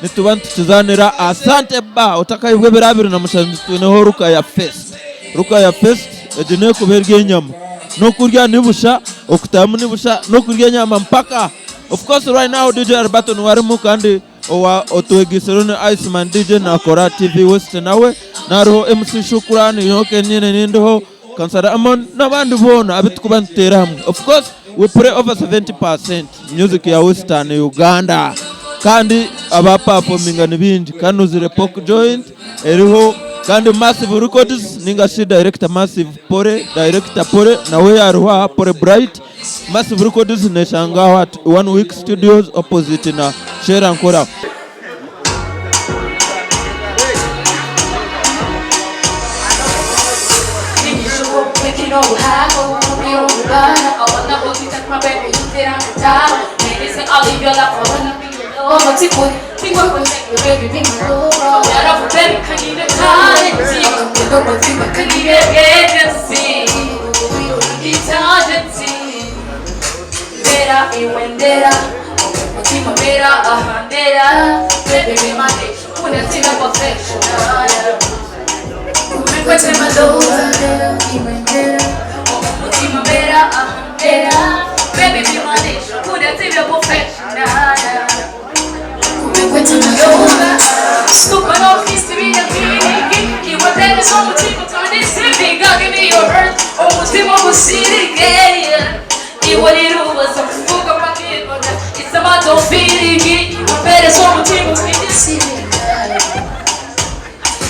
nitubantu tuzanira asante ba utakayibwe birabiri na mushanzituneho ruka ya fest edine kuberge inyama no kurya nibusha okutamu nibusha no kurya nyama mpaka. Of course right now DJ Arbato nwarimu kandi owa otwegiserone Iceman DJ na Kora TV West nawe naro MC Shukrani yoke nyine nindoho kansara amon nabandi bona abitukubantera hamwe. Of course we pray over 70% music ya Western Uganda kandi aba performing n'ibindi kandi uzire Pok Joint eriho kandi Massive Records ningashi director Massive Pore director Pore nawe yaruha Pore Bright Massive Records neshangaho at 1 Week Studios opposite na Share Ankora.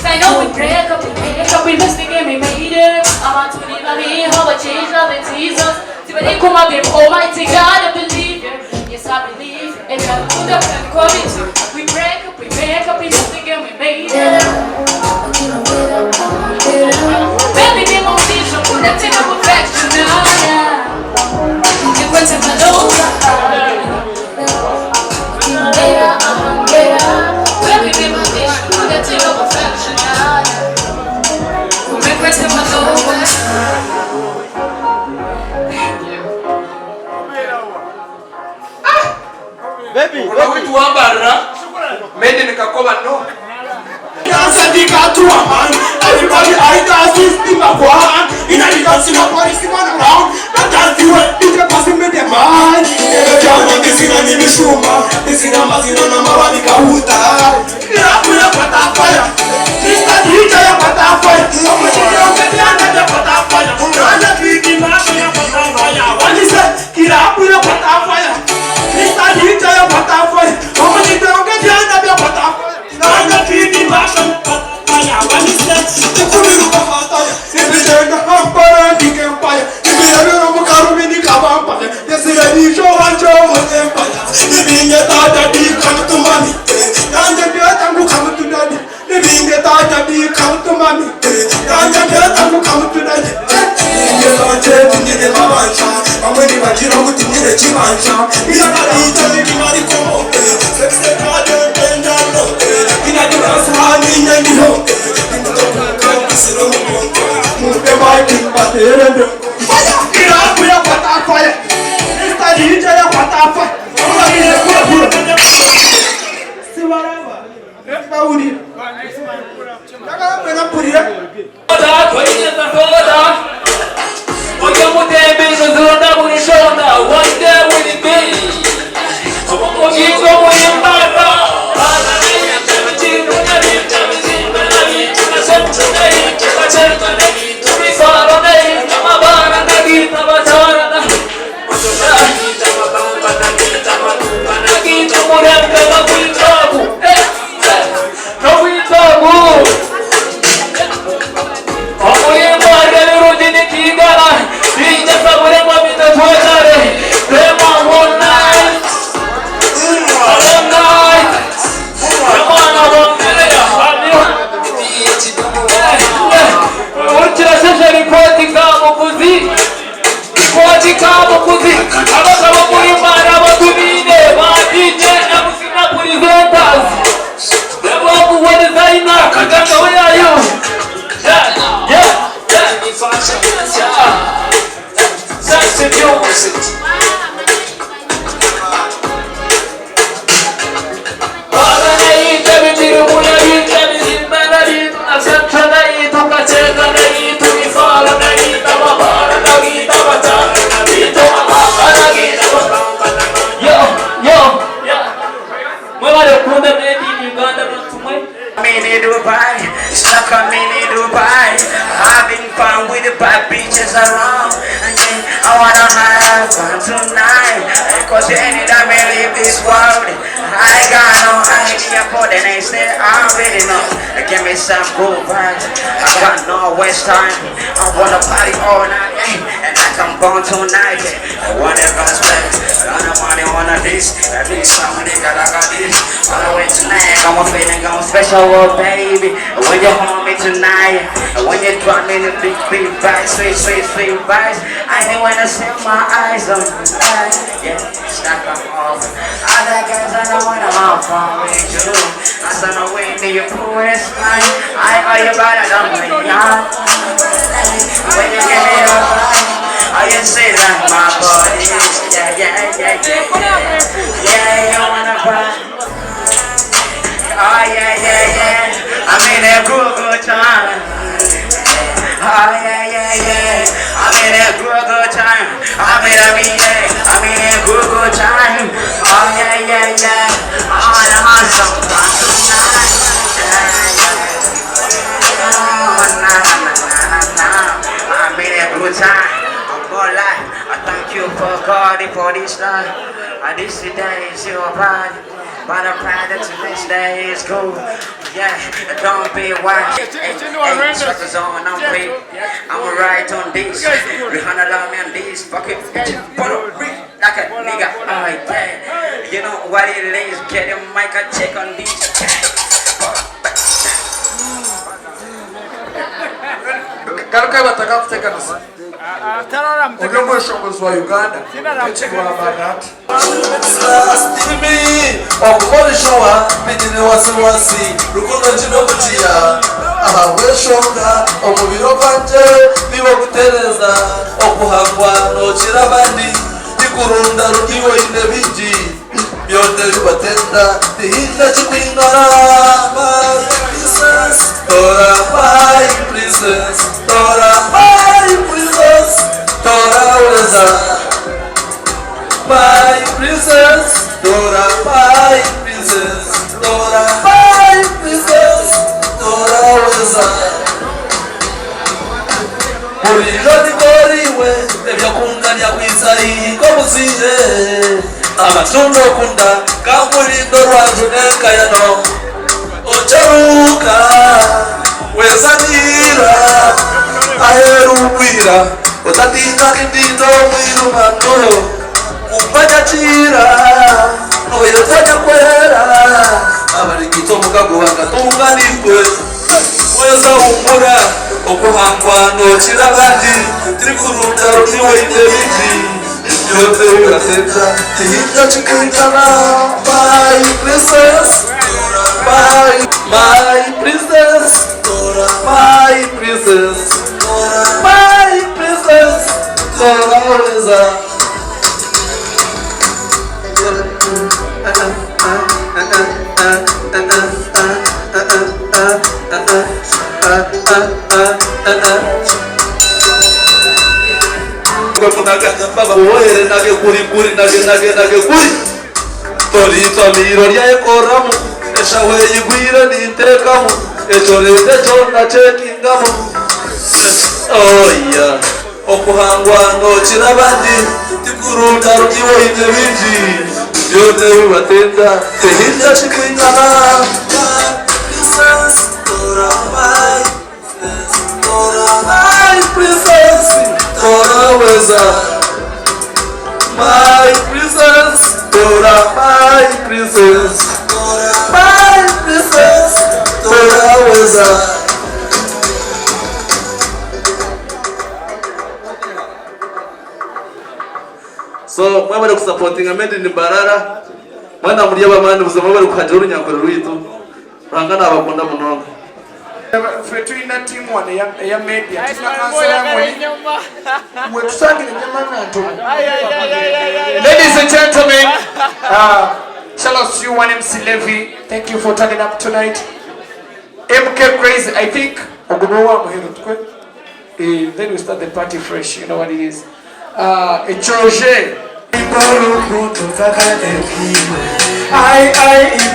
I know we break up, we must be getting made it. I want to live my way, how I change love and Jesus. See when they come up here, almighty God, I believe you. Yes, I believe, and I'm good up and coming to. We break up, we must be getting made it. Baby, they won't see you, put that thing of perfection now, yeah. You went to my nose, baby, they won't see you, put that thing of perfection now, yeah. Baby, wetu wambara mende nikakoba no Sadika to a man, everybody I dance this thing of one. In a little Singapore, see one around. I dance the way, it's a passing with the man. Never down on this in a name Shuma. This in a Mazino Namawanika Huta. Put up fire. This is the DJ of fire. So much of the butterfire. Run a big imagine of fire. What is that? Kira put up fire. This is the DJ of fire. How much you don't get the end of your butterfire? I'm not feeling passion, but I am one step. The Kuru Kamataya, if we turn the Empire, the Empire, if we are a Karumini Kavampa, the Sirani show and show Empire. Living a Tata be come to money, and the Gata who come to daddy. Living a Tata be come to money, and the Gata who come to daddy. You are taking the Mavancha, and when you are Jiro with the Chimancha, we are not eating the money come home. Let's take our brother made in Uganda not to me. Mini Dubai, stuck on mini Dubai. Having fun with the bad bitches around. I wanna have fun tonight. Cause anytime I leave this world, I got no idea for the next day. I already know. Give me some good vibes. I got no waste time. I wanna party all night. And I come born tonight. I want to respect. I don't money on this. Every summer they got this. All the way tonight. I'm feeling special. Oh baby, when you hold me tonight, when you drop me the big vibes, sweet vibes, I ain't wanna set my eyes on you, yeah, stop them off. Other guys I don't wanna off on with you. I saw no way to your poorest line. I owe you better than my yacht. When you give me a vibe, I you say that my body is, yeah, you wanna vibe. Oh yeah, I'm in a good time. Oh yeah, I'm in a good time. I'm in a good time. Oh yeah, I wanna have some fun tonight. I'm in a good time. I'm gonna lie. I thank you for God for this life. And this day is your body. But I'm proud that the next day is cool. Yeah, don't be wild. Hey, suckers on, I'm free. I'm right on this. Rihanna love me on this. Fuck it. Follow me like a nigga. Oh yeah. You know what it is. Get a mic and check on this. Garuka bataka kutekanisa. Olomwe shongozi wa Uganda. okukoreshowa bigine wasiwasi rukundo kino kuciya aha weshonga omubiro kwanje niwo gutereza okuhagwa nokira abandi ikurunda rugiwo ine biji byonde bibatenda tihinda kikwinara my princess tora my princess tora my princess tora weza my princess Dora, my princess, Dora, my princess, Dora weza. Uriro digoriwe, ebyo kunganya kwisari ko muziye. Amatundo kunda, kamurindo rwanje nekayano. Ocharuka, wezanira, aherubwira, utatinda kindindo mwirumano. Upachachira oyo tajya kwera abarigito mugago bakatunganirwe weza umura okuhangwa nokira abandi turi kurunda runiwe indebiji yote ugateza tihinda chikitana my princess my princess my princess my princess weza baba wohere nage kuri nage kuri toliro lyayekoramu eshawe yigwire nintekamu echolete chona chekingamo oya okuhangwa nokira abandi tikurunda rugiwo ine biji yote ubatenda tehinda chikwingana princess Dora my princess Dora weza my princess Dora my princess Dora weza so mwabale kusupportinga made in Barara mwana muri y'abamani buzima bari kuhajya urunyakoro rwitu rangana abakunda munonga Fetu ina timu wane ya media. Ladies and gentlemen, shout out to you, one MC Levy. Thank you for turning up tonight. MK Crazy, I think. Then we start the party fresh. You know what it is. Echoje. borukundo takadekiwe. Ai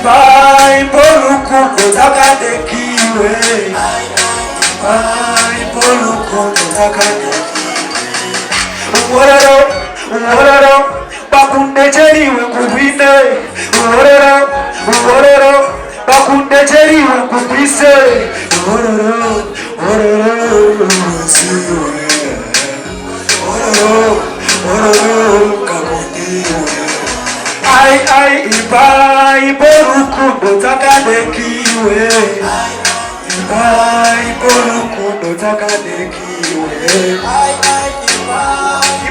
bai borukundo takadekiwe. Ai borukundo takadekiwe. Uororo bakunde jeriwe kubine. Uororo bakunde jeriwe kubise. Uororo siwe. Ai bai borukundo takadekiwe. Bai borukundo takadekiwe.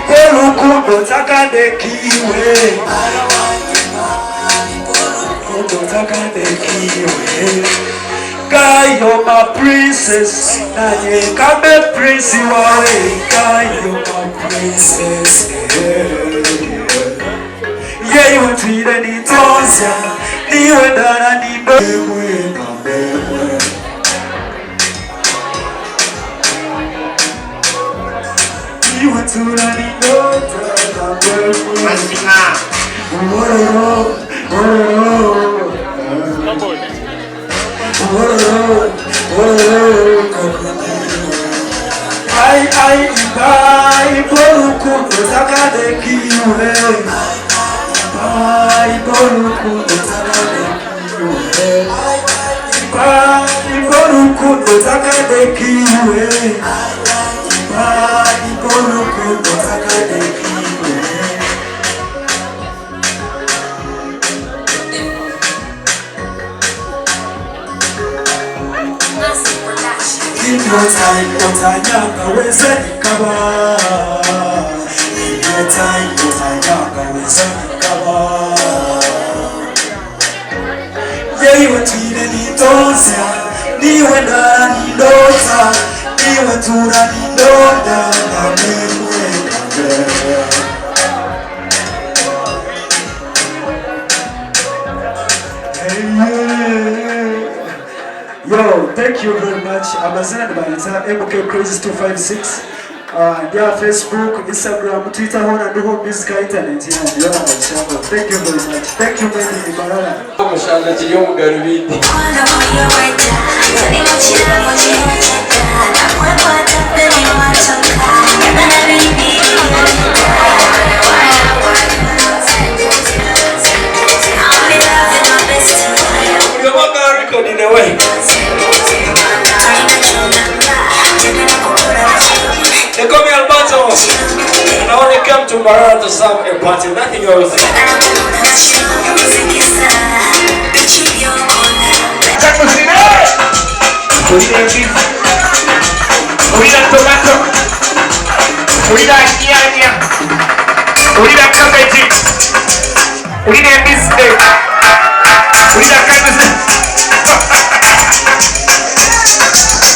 Borukundo takadekiwe. Borukundo takadekiwe. Guy, you're my princess. Nanye kame prince wawe. Guy, you're my princess. Yeah, you treat any tosa. Niwe dana ni bewe na bewe. Niwe tura ni nota na bewe. Masina. Ai bai borukundo takadekiwe. Bai borukundo takadekiwe. Bai borukundo takadekiwe. Bai borukundo takadekiwe. In your time, utanyanga weza nikaba. In your time, utanyanga weza nikaba. Yeah, you twine ni tosa, niwe ndani ndota, niwe tura ni ndota, na niwe kambere. Yo, thank you very much. Amazina Banita, MK Crazy 256. Their Facebook, Instagram, Twitter, and the whole music internet. Thank you very much. Thank you, Medi Barara. They call me Alberto, and I only come to Barara to serve a party, nothing else. Urida tomato, urida nyanya, urida cabbage, urida biscuit, urida cabbage.